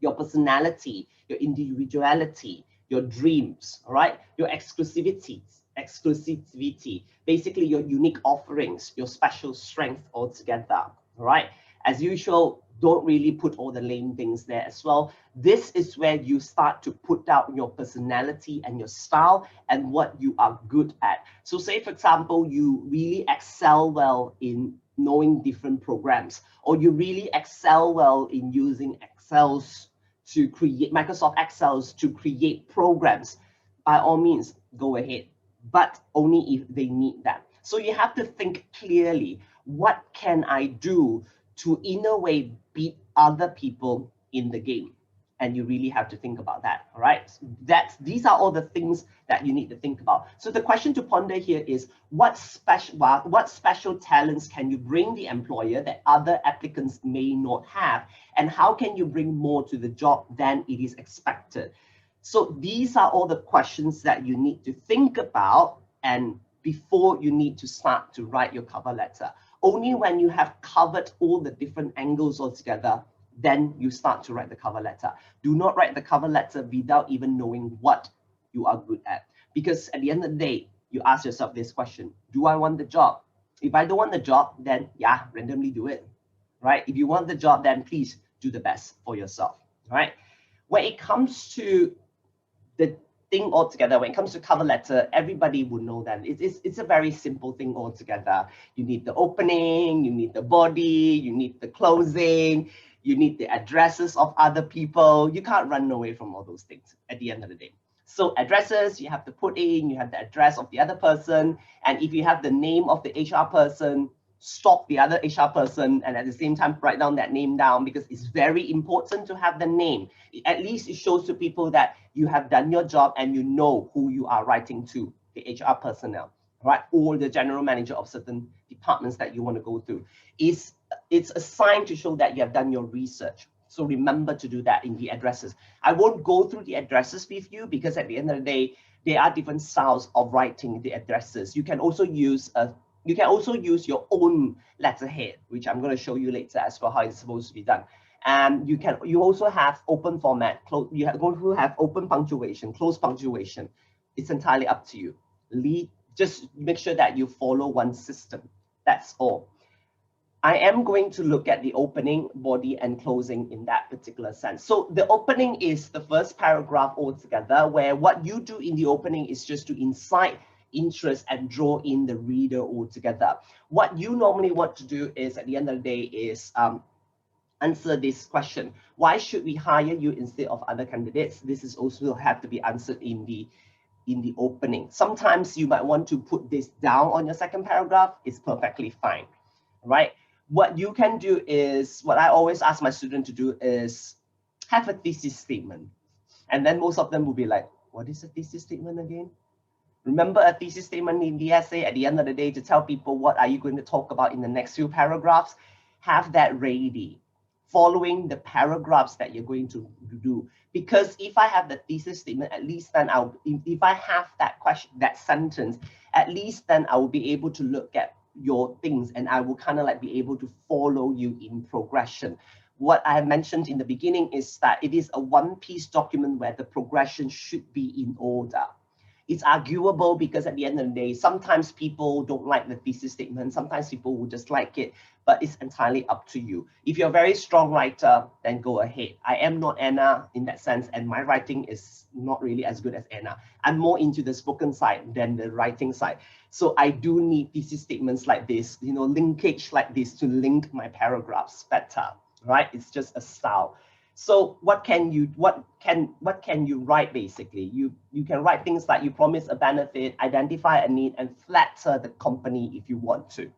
your personality, your individuality, your dreams, all right? Your exclusivity, basically your unique offerings, your special strength altogether, all right? As usual, don't really put all the lame things there as well. This is where you start to put out your personality and your style and what you are good at. So say, for example, you really excel well in knowing different programs, or you really excel well in using Excel's to create Microsoft Excel's to create programs. By all means, go ahead, but only if they need that. So you have to think clearly, what can I do to, in a way, beat other people in the game? And you really have to think about that, all right? These are all the things that you need to think about. So the question to ponder here is, what special talents can you bring the employer that other applicants may not have? And how can you bring more to the job than it is expected? So these are all the questions that you need to think about, and before you need to start to write your cover letter. Only when you have covered all the different angles altogether, then you start to write the cover letter. Do not write the cover letter without even knowing what you are good at. Because at the end of the day, you ask yourself this question: do I want the job? If I don't want the job, then yeah, randomly do it, right? If you want the job, then please do the best for yourself, right? When it comes to the thing altogether, when it comes to cover letter, everybody would know that it's a very simple thing altogether. You need the opening, you need the body, you need the closing, you need the addresses of other people. You can't run away from all those things at the end of the day. So addresses, you have to put in, you have the address of the other person. And if you have the name of the HR person, stop the other HR person, and at the same time write down that name down, because it's very important to have the name. At least it shows to people that you have done your job and you know who you are writing to, the HR personnel, right? Or the general manager of certain departments that you want to go through. It's a sign to show that you have done your research. So remember to do that in the addresses. I won't go through the addresses with you, because at the end of the day, there are different styles of writing the addresses. You can also use You can also use your own letterhead, which I'm going to show you later as well how it's supposed to be done. And you also have open format, you are going to have open punctuation, closed punctuation. It's entirely up to you. Just make sure that you follow one system. That's all. I am going to look at the opening, body, and closing in that particular sense. So the opening is the first paragraph altogether, where what you do in the opening is just to incite interest and draw in the reader altogether. What you normally want to do is, at the end of the day, is answer this question: why should we hire you instead of other candidates? This is also have to be answered in the opening. Sometimes you might want to put this down on your second paragraph. It's perfectly fine, right? What you can do is, what I always ask my student to do is have a thesis statement. And then most of them will be like, what is a thesis statement again? Remember a thesis statement in the essay at the end of the day to tell people what are you going to talk about in the next few paragraphs. Have that ready, following the paragraphs that you're going to do. Because if I have the thesis statement, at least then if I have that question, that sentence, at least then I will be able to look at your things and I will kind of like be able to follow you in progression. What I have mentioned in the beginning is that it is a one-piece document where the progression should be in order. It's arguable because at the end of the day, sometimes people don't like the thesis statement. Sometimes people will just like it, but it's entirely up to you. If you're a very strong writer, then go ahead. I am not Anna in that sense, and my writing is not really as good as Anna. I'm more into the spoken side than the writing side. So I do need thesis statements like this, you know, linkage like this to link my paragraphs better, right? It's just a style. So what can you write basically? You can write things like you promise a benefit, identify a need, and flatter the company if you want to,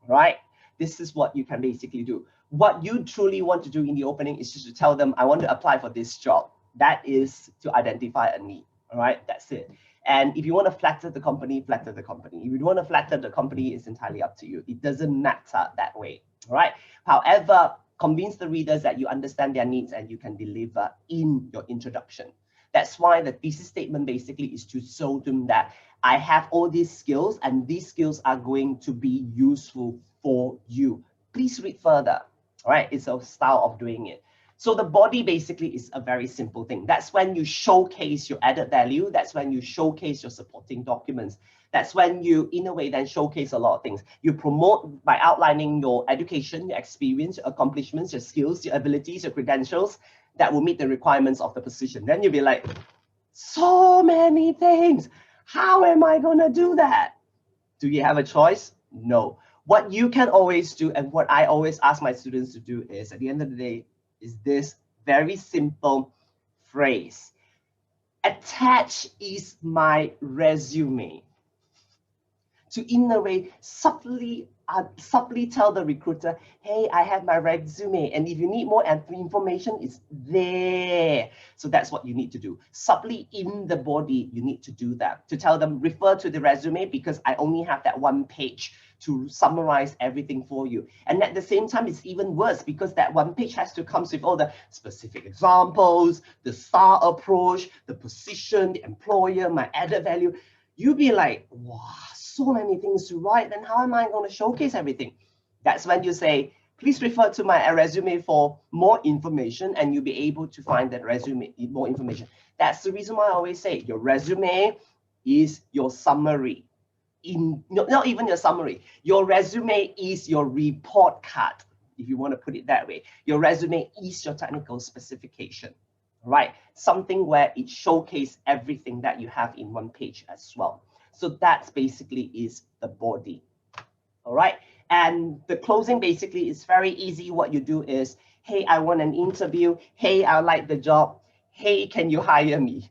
right? This is what you can basically do. What you truly want to do in the opening is just to tell them, I want to apply for this job. That is to identify a need, all right? That's it. And if you want to flatter the company, flatter the company. If you want to flatter the company, it's entirely up to you. It doesn't matter that way, all right? However, convince the readers that you understand their needs and you can deliver in your introduction. That's why the thesis statement basically is to show them that I have all these skills and these skills are going to be useful for you. Please read further, all right? It's a style of doing it. So the body basically is a very simple thing. That's when you showcase your added value. That's when you showcase your supporting documents. That's when you, in a way, then showcase a lot of things. You promote by outlining your education, your experience, your accomplishments, your skills, your abilities, your credentials that will meet the requirements of the position. Then you'll be like, so many things. How am I going to do that? Do you have a choice? No. What you can always do, and what I always ask my students to do is, at the end of the day, is this very simple phrase. Attached is my resume. To, in a way, subtly tell the recruiter, hey, I have my resume, and if you need more information, it's there. So that's what you need to do. Subtly in the body, you need to do that. To tell them, refer to the resume because I only have that one page to summarize everything for you. And at the same time, it's even worse because that one page has to come with all the specific examples, the STAR approach, the position, the employer, my added value. You'll be like, wow, so many things to write, then how am I going to showcase everything? That's when you say, please refer to my resume for more information, and you'll be able to find that resume, more information. That's the reason why I always say your resume is your summary. Not even your summary. Your resume is your report card, if you want to put it that way. Your resume is your technical specification, right? Something where it showcases everything that you have in one page as well. So that's basically is the body, all right? And the closing basically is very easy. What you do is, hey, I want an interview. Hey, I like the job. Hey, can you hire me?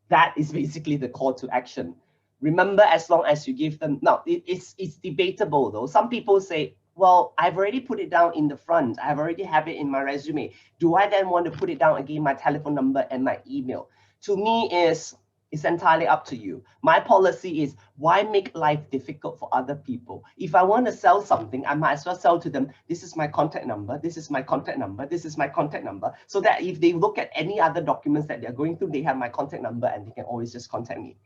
That is basically the call to action. Remember, as long as you give them, now it's debatable though. Some people say, well, I've already put it down in the front. I've already have it in my resume. Do I then want to put it down again, my telephone number and my email? To me, it's entirely up to you. My policy is, why make life difficult for other people? If I want to sell something, I might as well sell to them, this is my contact number, this is my contact number, this is my contact number, so that if they look at any other documents that they're going through, they have my contact number and they can always just contact me.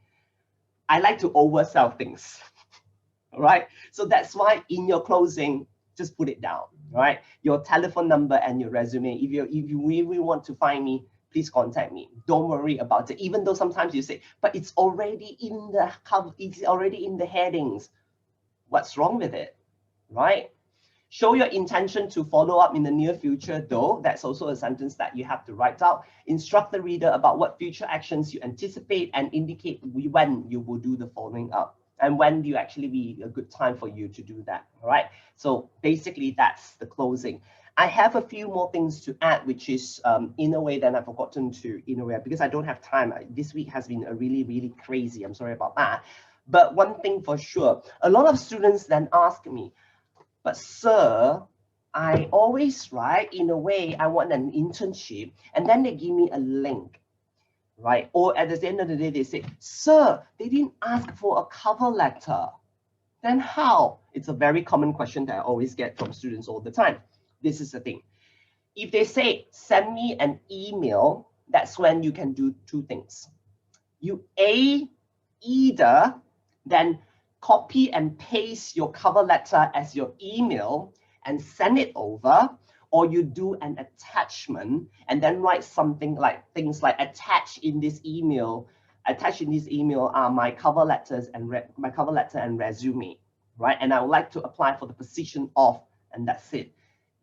I like to oversell things, right? So that's why in your closing, just put it down, right? Your telephone number and your resume. If you really want to find me, please contact me. Don't worry about it. Even though sometimes you say, but it's already in the cover, it's already in the headings. What's wrong with it, right? Show your intention to follow up in the near future, though. That's also a sentence that you have to write out. Instruct the reader about what future actions you anticipate and indicate when you will do the following up and when do you actually be a good time for you to do that, all right? So basically, that's the closing. I have a few more things to add, which is in a way that I've forgotten to, in a way, because I don't have time. This week has been a really crazy. I'm sorry about that. But one thing for sure, a lot of students then ask me, but sir, I always write, in a way, I want an internship, and then they give me a link, right? Or at the end of the day, they say, sir, they didn't ask for a cover letter. Then how? It's a very common question that I always get from students all the time. This is the thing. If they say, send me an email, that's when you can do two things. You either then copy and paste your cover letter as your email and send it over, or you do an attachment and then write something like things like attached in this email are my cover letters and my cover letter and resume, right? And I would like to apply for the position of, and that's it.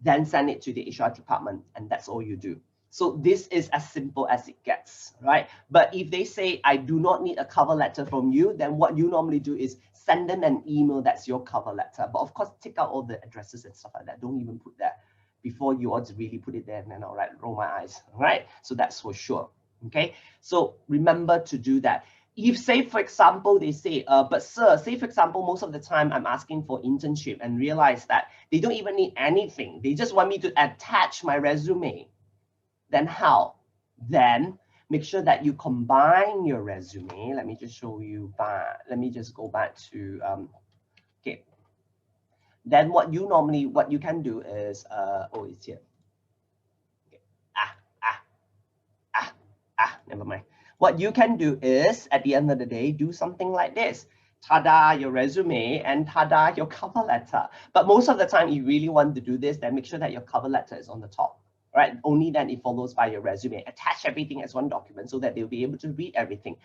Then send it to the HR department, and that's all you do. So this is as simple as it gets, right? But if they say, I do not need a cover letter from you, then what you normally do is send them an email that's your cover letter. But of course, take out all the addresses and stuff like that. Don't even put that before you ought to really put it there and then, all right, roll my eyes, all right? So that's for sure, okay? So remember to do that. If, say, for example, they say, but sir, say, for example, most of the time I'm asking for internship and realize that they don't even need anything. They just want me to attach my resume. Then how? Then make sure that you combine your resume. Let me just show you back. Let me just go back to, okay. Then what you can do is, oh, it's here. Okay. Never mind. What you can do is, at the end of the day, do something like this. Ta-da, your resume, and ta-da, your cover letter. But most of the time, you really want to do this, then make sure that your cover letter is on the top. Right? Only then it follows by your resume. Attach everything as one document so that they'll be able to read everything.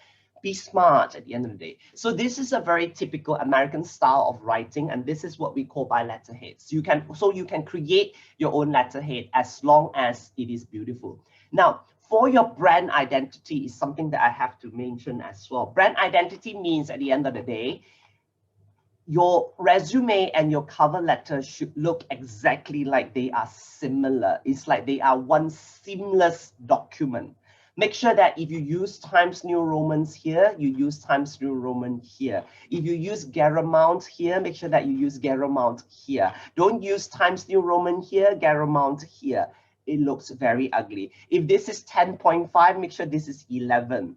Be smart at the end of the day. So this is a very typical American style of writing, and this is what we call by letterheads. You can create your own letterhead as long as it is beautiful. Now, for your brand identity is something that I have to mention as well. Brand identity means at the end of the day, your resume and your cover letter should look exactly like they are similar. It's like they are one seamless document. Make sure that if you use Times New Romans here, you use Times New Roman here. If you use Garamount here, make sure that you use Garamount here. Don't use Times New Roman here, Garamount here. It looks very ugly. If this is 10.5, make sure this is 11,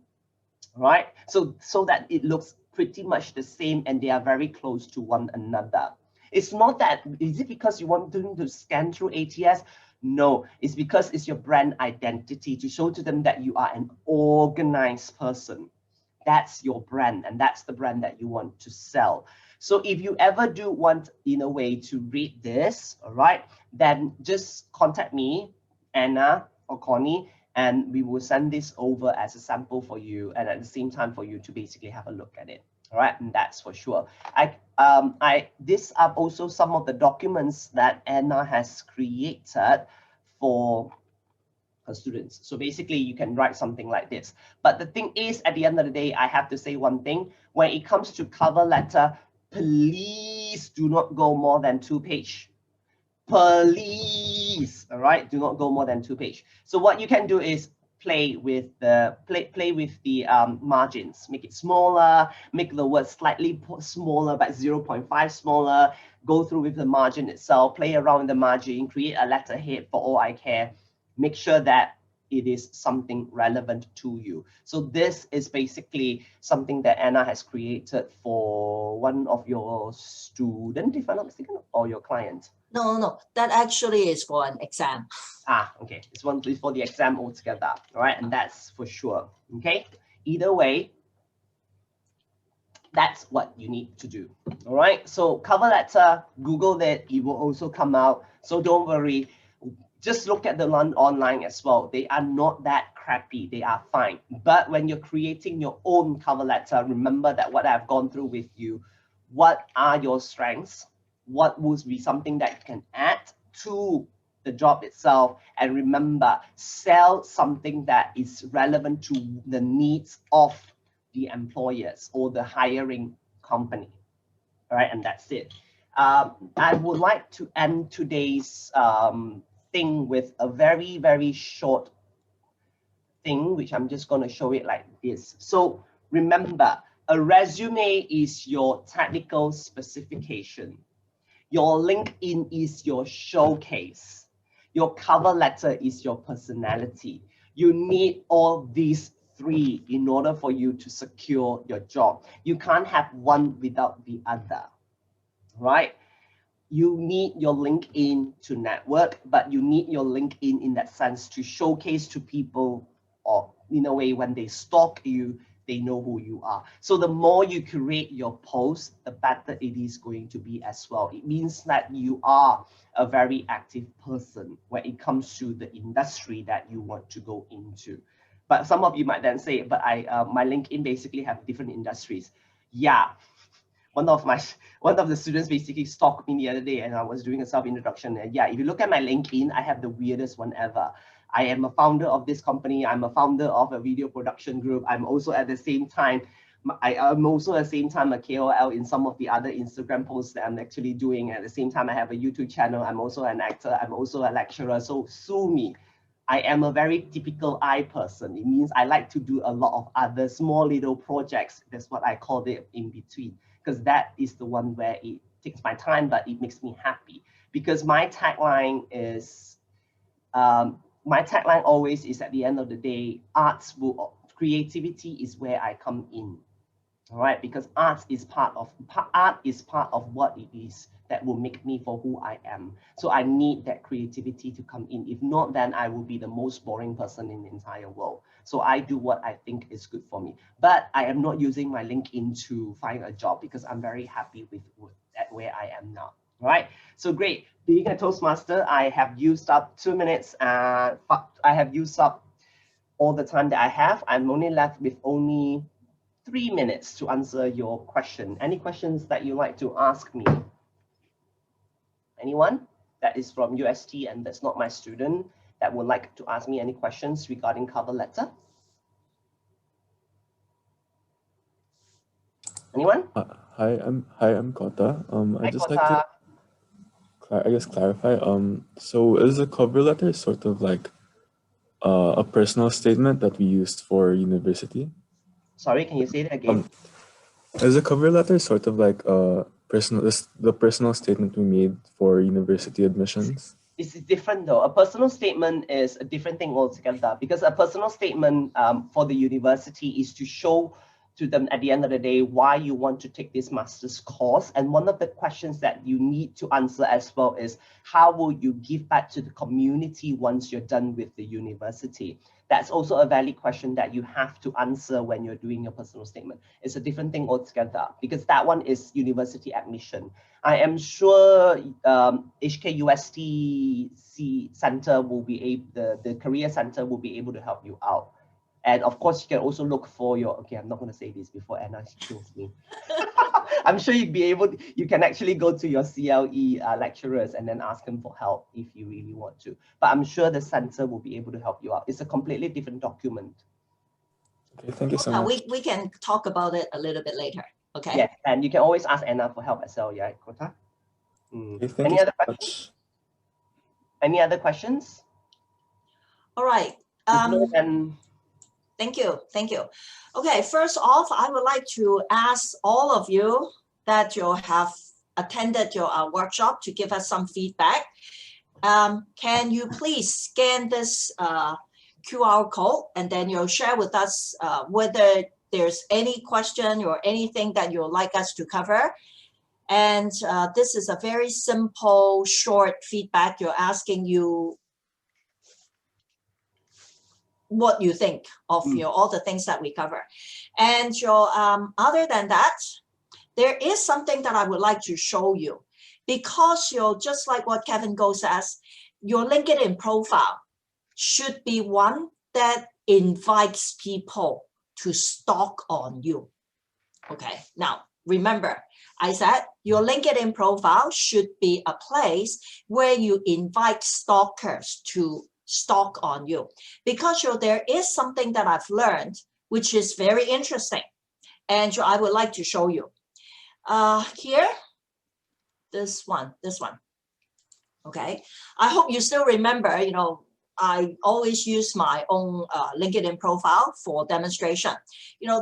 right? So that it looks pretty much the same and they are very close to one another. It's not that, is it because you want them to scan through ATS? No, it's because it's your brand identity to show to them that you are an organized person. That's your brand and that's the brand that you want to sell. So if you ever do want, in a way, to read this, all right, then just contact me, Anna or Connie, and we will send this over as a sample for you and at the same time for you to basically have a look at it. All right, and that's for sure. These are also some of the documents that Anna has created for her students. So basically you can write something like this. But the thing is, at the end of the day, I have to say one thing. When it comes to cover letter, please do not go more than 2 pages. Please, all right, do not go more than 2 pages. So what you can do is play with the margins, make it smaller, make the word slightly smaller, but 0.5 smaller, go through with the margin itself, play around with the margin, create a letterhead for all I care, make sure that it is something relevant to you. So this is basically something that Anna has created for one of your students, if I'm not mistaken, or your client. No, that actually is for an exam. Okay, this one is for the exam altogether, all right, and that's for sure, okay? Either way, That's what you need to do. All right. So cover letter, Google it. It will also come out. So don't worry. Just look at the one online as well. They are not that crappy. They are fine. But when you're creating your own cover letter, remember that what I've gone through with you, what are your strengths? What would be something that you can add to the job itself? And remember, sell something that is relevant to the needs of the employers or the hiring company. All right, and that's it. I would like to end today's thing with a very, very short thing, which I'm just going to show it like this. So remember, a resume is your technical specification. Your LinkedIn is your showcase. Your cover letter is your personality. You need all these three in order for you to secure your job. You can't have one without the other, right? You need your LinkedIn to network, but you need your LinkedIn in that sense to showcase to people, or in a way when they stalk you, they know who you are. So the more you create your post, the better it is going to be as well. It means that you are a very active person when it comes to the industry that you want to go into. But some of you might then say, but my LinkedIn basically have different industries. Yeah. One of the students basically stalked me the other day, and I was doing a self-introduction. And yeah, if you look at my LinkedIn, I have the weirdest one ever. I am a founder of this company. I'm a founder of a video production group. I'm also at the same time, a KOL in some of the other Instagram posts that I'm actually doing. At the same time, I have a YouTube channel. I'm also an actor. I'm also a lecturer. So sue me. I am a very typical I person. It means I like to do a lot of other small little projects. That's what I call it in between, because that is the one where it takes my time, but it makes me happy. Because my tagline is, always is, at the end of the day, creativity is where I come in. All right, because art is part of what it is that will make me for who I am. So I need that creativity to come in. If not, then I will be the most boring person in the entire world. So I do what I think is good for me. But I am not using my LinkedIn to find a job, because I'm very happy with where I am now. All right, so great. Being a Toastmaster, I have used up 2 minutes. I have used up all the time that I have. I'm only left with only 3 minutes to answer your question. Any questions that you like to ask me? Anyone that is from UST and that's not my student that would like to ask me any questions regarding cover letter? Anyone? Hi, I'm Kota. Hi, I just Kota. like to clarify. So is a cover letter sort of like a personal statement that we used for university? Sorry, can you say that again? Is a cover letter sort of like the personal statement we made for university admissions? It's different though. A personal statement is a different thing altogether, because a personal statement for the university is to show to them at the end of the day why you want to take this master's course. And one of the questions that you need to answer as well is, how will you give back to the community once you're done with the university? That's also a valid question that you have to answer when you're doing your personal statement. It's a different thing altogether, because that one is university admission. I am sure HKUST Center will be able, the career center will be able to help you out. And of course, you can also look for your, okay, I'm not going to say this before Anna kills me. I'm sure you can actually go to your CLE lecturers and then ask them for help if you really want to. But I'm sure the center will be able to help you out. It's a completely different document. Okay, thank you so much. We can talk about it a little bit later. Okay. Yes, and you can always ask Anna for help as well, yeah, Kota? Okay, thank you so much. Any other questions? All right. Thank you. Okay, first off, I would like to ask all of you that you have attended your workshop to give us some feedback. Can you please scan this QR code, and then you'll share with us whether there's any question or anything that you'd like us to cover. And this is a very simple, short feedback. You're asking you what you think of all the things that we cover. And other than that, there is something that I would like to show you, because just like what Kevin Go says, your LinkedIn profile should be one that invites people to stalk on you. Okay, now remember, I said your LinkedIn profile should be a place where you invite stalkers to stalk on you, because there is something that I've learned which is very interesting, and I would like to show you. Here, this one. Okay, I hope you still remember, I always use my own LinkedIn profile for demonstration.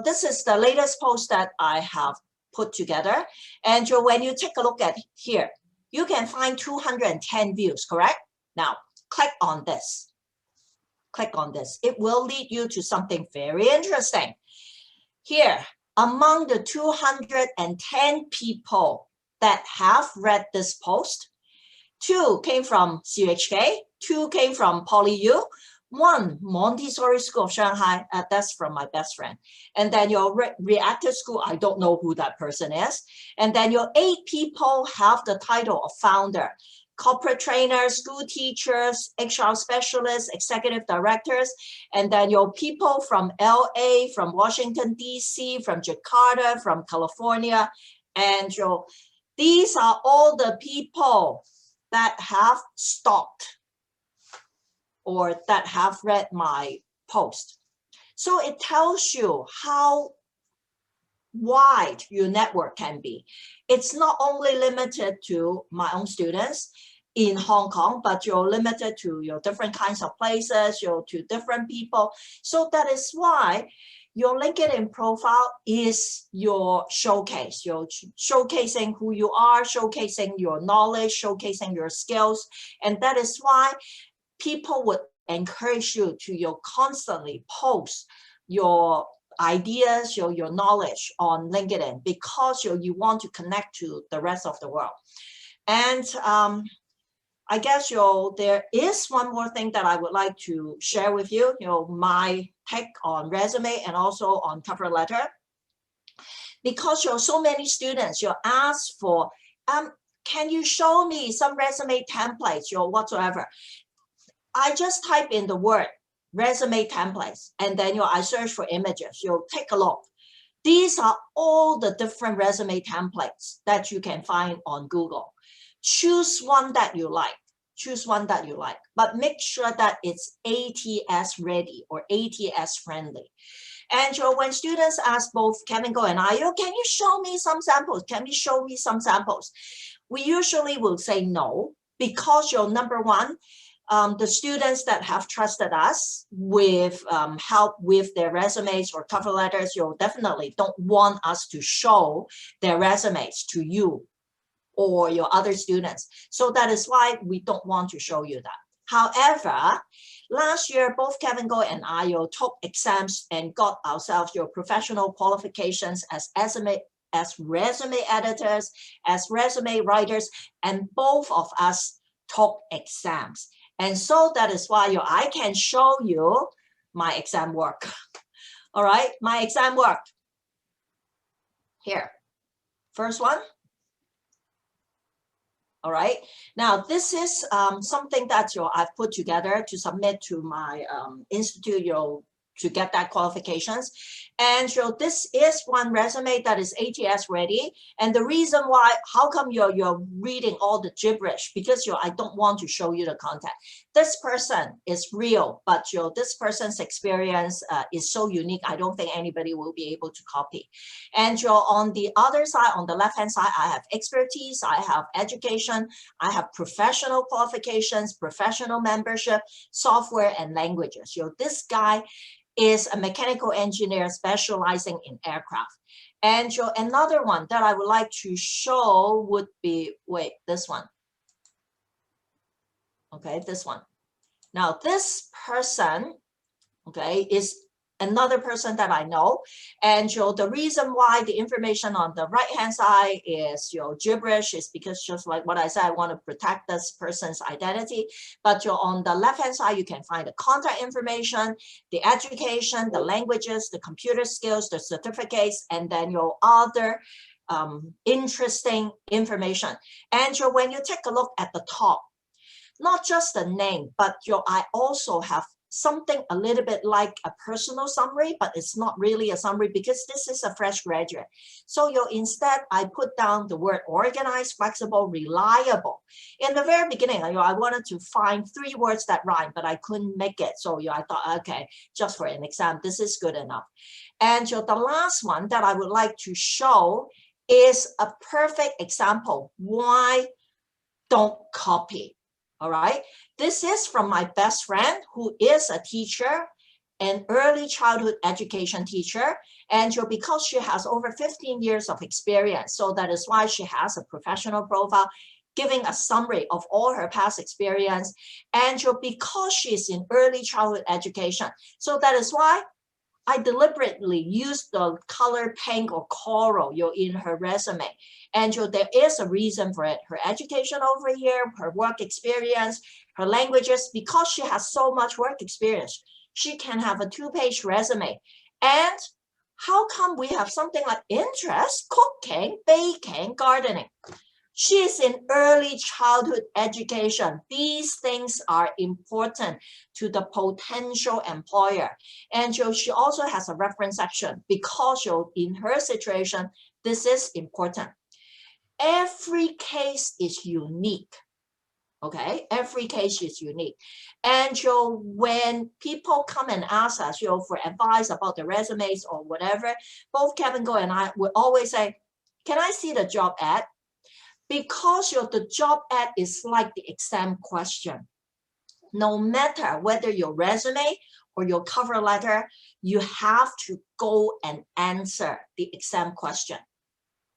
This is the latest post that I have put together. And when you take a look at here, you can find 210 views, correct? Now, click on this. Click on this. It will lead you to something very interesting. Here, among the 210 people that have read this post, 2 came from CUHK, 2 came from PolyU, 1 Montessori School of Shanghai, that's from my best friend. And then your reactor school, I don't know who that person is. And then your 8 people have the title of founder, corporate trainers, school teachers, HR specialists, executive directors. And then your people from LA, from Washington, DC, from Jakarta, from California. And these are all the people that have stalked or that have read my post. So it tells you how wide your network can be. It's not only limited to my own students in Hong Kong, but you're limited to your different kinds of places, to different people. So that is why your LinkedIn profile is your showcase. You're showcasing who you are, showcasing your knowledge, showcasing your skills. And that is why people would encourage you to constantly post your ideas, your knowledge on LinkedIn, because you want to connect to the rest of the world. And I guess there is one more thing that I would like to share with you, my take on resume and also on cover letter. Because so many students ask for, can you show me some resume templates or whatsoever? I just type in the word resume templates, and then I search for images. Take a look. These are all the different resume templates that you can find on Google. Choose one that you like. Choose one that you like, but make sure that it's ATS ready or ATS friendly. And when students ask both Kevin Go and I, can you show me some samples? Can you show me some samples? We usually will say no, because number one, the students that have trusted us with help with their resumes or cover letters, definitely don't want us to show their resumes to you or your other students. So that is why we don't want to show you that. However, last year, both Kevin Go and I took exams and got ourselves professional qualifications as resume editors, as resume writers, and both of us took exams. And so that is why I can show you my exam work. All right, my exam work. Here, first one. All right, now this is something that I've put together to submit to my institute to get that qualifications. And this is one resume that is ATS ready. And the reason why, how come you're reading all the gibberish? Because I don't want to show you the content. This person is real, but this person's experience is so unique. I don't think anybody will be able to copy. And on the other side, on the left-hand side, I have expertise, I have education, I have professional qualifications, professional membership, software, and languages. This guy is a mechanical engineer specializing in aircraft. And another one that I would like to show would be, this one. Okay, this one. Now this person, okay, is another person that I know. And the reason why the information on the right-hand side is gibberish is because, just like what I said, I want to protect this person's identity. But on the left-hand side, you can find the contact information, the education, the languages, the computer skills, the certificates, and then your other interesting information. And when you take a look at the top, not just the name, but I also have something a little bit like a personal summary, but it's not really a summary because this is a fresh graduate. So instead, I put down the word organized, flexible, reliable. In the very beginning, I wanted to find 3 words that rhyme, but I couldn't make it. So I thought, okay, just for an exam, this is good enough. And the last one that I would like to show is a perfect example. Why don't copy? All right. This is from my best friend who is a teacher, an early childhood education teacher. And because she has over 15 years of experience, so that is why she has a professional profile, giving a summary of all her past experience. And because she's in early childhood education, so that is why I deliberately used the color pink or coral in her resume. And there is a reason for it. Her education over here, her work experience, her languages, because she has so much work experience, she can have a 2-page resume. And how come we have something like interest, cooking, baking, gardening? She's in early childhood education. These things are important to the potential employer. And she also has a reference section because in her situation, this is important. Every case is unique. Okay, every case is unique. And when people come and ask us for advice about the resumes or whatever, both Kevin Goh and I will always say, can I see the job ad? Because the job ad is like the exam question. No matter whether your resume or your cover letter, you have to go and answer the exam question.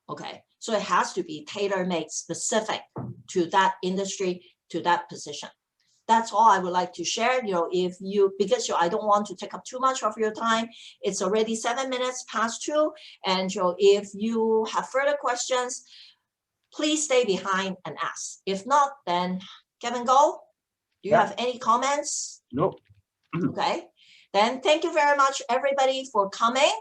Okay, so it has to be tailor-made, specific to that industry, to that position. That's all I would like to share. Because I don't want to take up too much of your time. It's already 7 minutes past 2. And if you have further questions, please stay behind and ask. If not, then Kevin Goh, do you have any comments? No. Okay, then thank you very much, everybody, for coming.